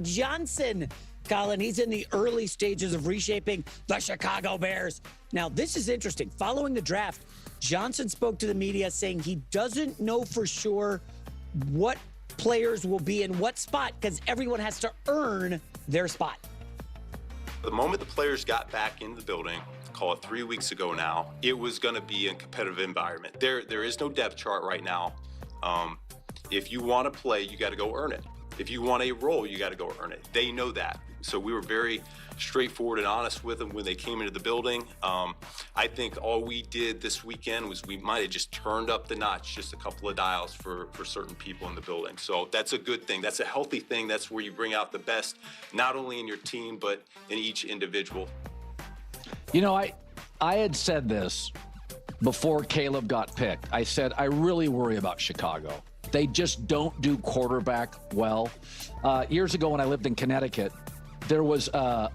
Johnson. Colin, he's in the early stages of reshaping the Chicago Bears. Now, this is interesting. Following the draft, Johnson spoke to the media saying he doesn't know for sure what players will be in what spot because everyone has to earn their spot. The moment the players got back in the building, call it 3 weeks ago now, it was going to be a competitive environment. There is no depth chart right now. If you want to play, you got to go earn it. If you want a role, you got to go earn it. They know that. So we were very straightforward and honest with them when they came into the building. I think all we did this weekend was we might have just turned up the notch, just a couple of dials for certain people in the building. So that's a good thing. That's a healthy thing. That's where you bring out the best, not only in your team, but in each individual. You know, I had said this before Caleb got picked. I said, I really worry about Chicago. They just don't do quarterback well. Years ago when I lived in Connecticut, there was a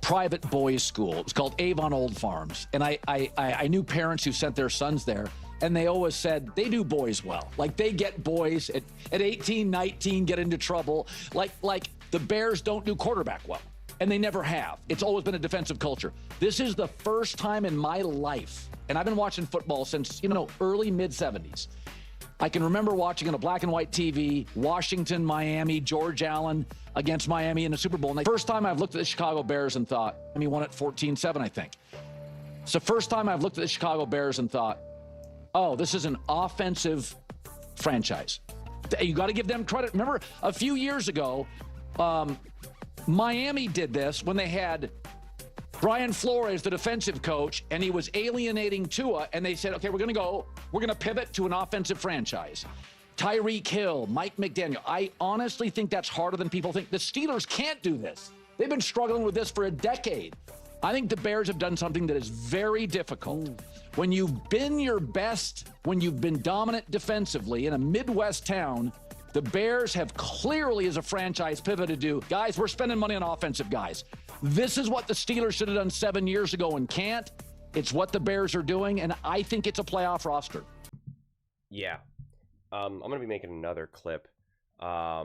private boys' school. It was called Avon Old Farms. And I knew parents who sent their sons there, and they always said they do boys well. Like they get boys at 18, 19, get into trouble. Like the Bears don't do quarterback well. And they never have. It's always been a defensive culture. This is the first time in my life, and I've been watching football since, early mid-70s. I can remember watching on a black and white TV, Washington, Miami, George Allen against Miami in the Super Bowl. And the first time I've looked at the Chicago Bears and thought, he won it 14-7, I think. It's the first time I've looked at the Chicago Bears and thought, oh, this is an offensive franchise. You got to give them credit. Remember, a few years ago, Miami did this when they had Brian Flores, the defensive coach, and he was alienating Tua, and they said, okay, we're going to pivot to an offensive franchise. Tyreek Hill, Mike McDaniel. I honestly think that's harder than people think. The Steelers can't do this. They've been struggling with this for a decade. I think the Bears have done something that is very difficult. When you've been your best, when you've been dominant defensively in a Midwest town, the Bears have clearly, as a franchise, pivoted to, guys, we're spending money on offensive guys. This is what the Steelers should have done 7 years ago and can't. It's what the Bears are doing, and I think it's a playoff roster. Yeah. I'm going to be making another clip a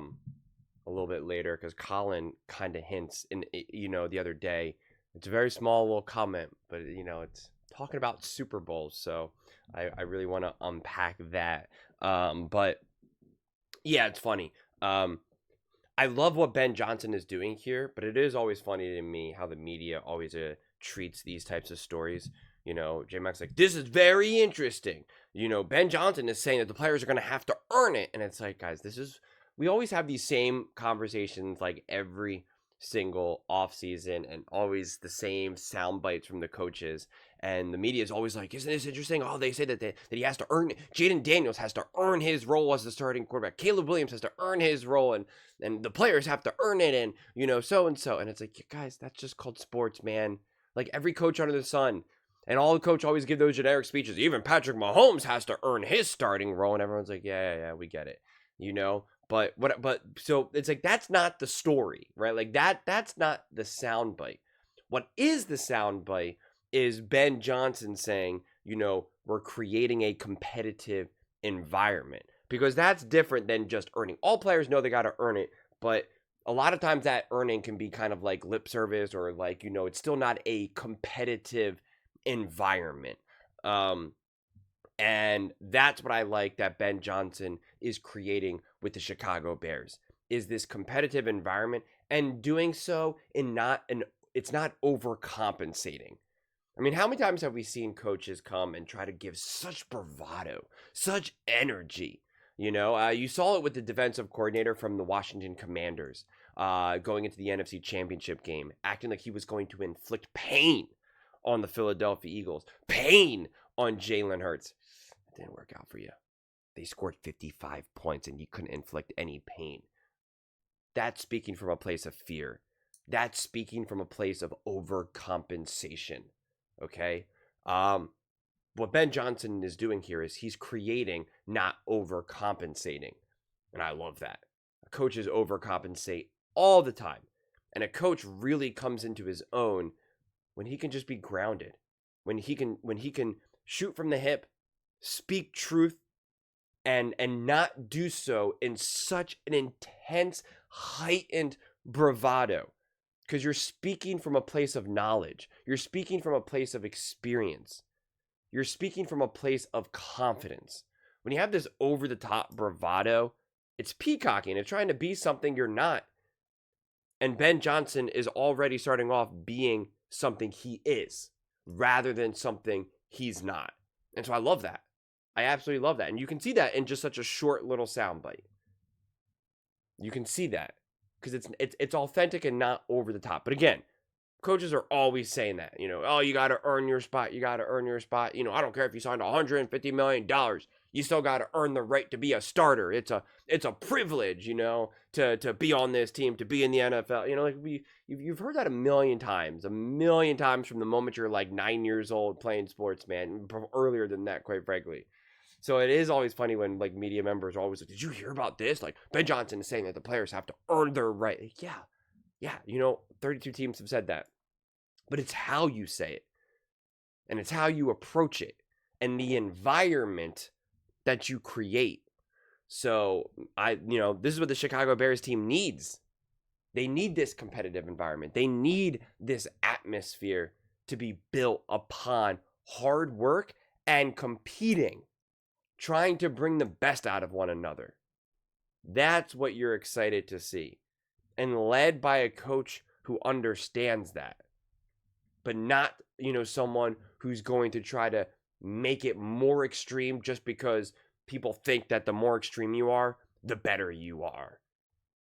little bit later because Colin kind of hints, the other day. It's a very small little comment, but, it's talking about Super Bowls, so I really want to unpack that. But, yeah, it's funny. I love what Ben Johnson is doing here, but it is always funny to me how the media always treats these types of stories. J-Mac's like, this is very interesting. Ben Johnson is saying that the players are going to have to earn it. And it's like, guys, we always have these same conversations like every single offseason and always the same sound bites from the coaches. And the media is always like, isn't this interesting? Oh, they say that he has to earn it. Jaden Daniels has to earn his role as the starting quarterback. Caleb Williams has to earn his role, and the players have to earn it, and, so and so. And it's like, guys, that's just called sports, man. Like every coach under the sun. And all the coach always give those generic speeches. Even Patrick Mahomes has to earn his starting role. And everyone's like, yeah, we get it. But so it's like, that's not the story, right? Like that's not the soundbite. What is the soundbite is Ben Johnson saying, we're creating a competitive environment, because that's different than just earning. All players know they got to earn it, but a lot of times that earning can be kind of like lip service, or like, it's still not a competitive environment. And that's what I like that Ben Johnson is creating with the Chicago Bears, is this competitive environment, and doing so it's not overcompensating. I mean, how many times have we seen coaches come and try to give such bravado, such energy? You saw it with the defensive coordinator from the Washington Commanders going into the NFC Championship game, acting like he was going to inflict pain on the Philadelphia Eagles, pain on Jalen Hurts. It didn't work out for you. They scored 55 points and you couldn't inflict any pain. That's speaking from a place of fear. That's speaking from a place of overcompensation. Okay? What Ben Johnson is doing here is he's creating, not overcompensating. And I love that. Coaches overcompensate all the time. And a coach really comes into his own when he can just be grounded. When he can shoot from the hip, speak truth, and not do so in such an intense, heightened bravado because you're speaking from a place of knowledge. You're speaking from a place of experience. You're speaking from a place of confidence. When you have this over-the-top bravado, it's peacocking. It's trying to be something you're not. And Ben Johnson is already starting off being something he is rather than something he's not. And so I love that. I absolutely love that. And you can see that in just such a short little soundbite. You can see that because it's authentic and not over the top. But again, coaches are always saying that, oh, you got to earn your spot. You got to earn your spot. I don't care if you signed $150 million. You still got to earn the right to be a starter. It's a privilege, to be on this team, to be in the NFL. You've heard that a million times from the moment you're like 9 years old playing sports, man, earlier than that, quite frankly. So it is always funny when like media members are always like, did you hear about this? Like Ben Johnson is saying that the players have to earn their right. Like, yeah, 32 teams have said that. But it's how you say it. And it's how you approach it. And the environment that you create. So this is what the Chicago Bears team needs. They need this competitive environment. They need this atmosphere to be built upon hard work and competing. Trying to bring the best out of one another. That's what you're excited to see. And led by a coach who understands that. But not, someone who's going to try to make it more extreme just because people think that the more extreme you are, the better you are.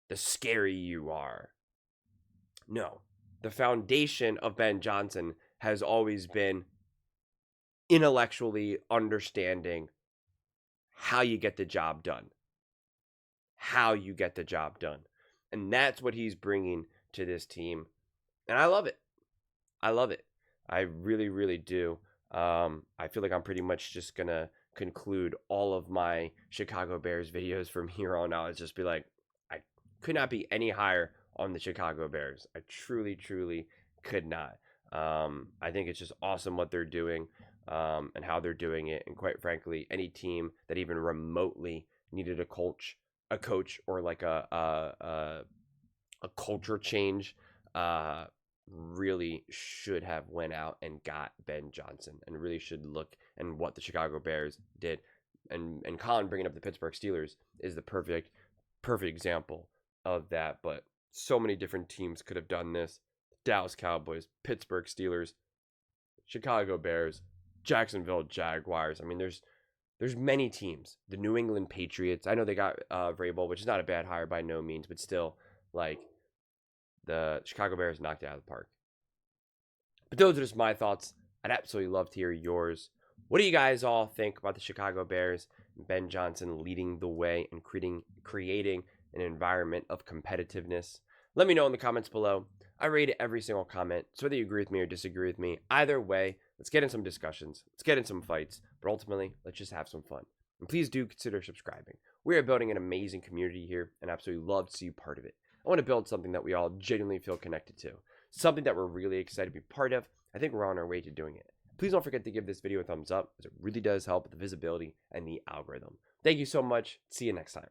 The scary you are. No. The foundation of Ben Johnson has always been intellectually understanding how you get the job done. How you get the job done. And that's what he's bringing to this team. And I love it. I love it. I really, really do. I feel like I'm pretty much just going to conclude all of my Chicago Bears videos from here on out. It's just be like, I could not be any higher on the Chicago Bears. I truly, truly could not. I think it's just awesome what they're doing. And how they're doing it. And quite frankly, any team that even remotely needed a coach or like a culture change really should have went out and got Ben Johnson and really should look and what the Chicago Bears did. And Colin bringing up the Pittsburgh Steelers is the perfect example of that. But so many different teams could have done this. Dallas Cowboys, Pittsburgh Steelers, Chicago Bears, Jacksonville Jaguars. I mean, there's many teams. The New England Patriots. I know they got Vrabel, which is not a bad hire by no means, but still, like, the Chicago Bears knocked it out of the park. But those are just my thoughts. I'd absolutely love to hear yours. What do you guys all think about the Chicago Bears and Ben Johnson leading the way and creating an environment of competitiveness? Let me know in the comments below. I rate every single comment, so whether you agree with me or disagree with me, either way, let's get in some discussions. Let's get in some fights. But ultimately, let's just have some fun. And please do consider subscribing. We are building an amazing community here, and absolutely love to see you part of it. I want to build something that we all genuinely feel connected to. Something that we're really excited to be part of. I think we're on our way to doing it. Please don't forget to give this video a thumbs up, as it really does help with the visibility and the algorithm. Thank you so much. See you next time.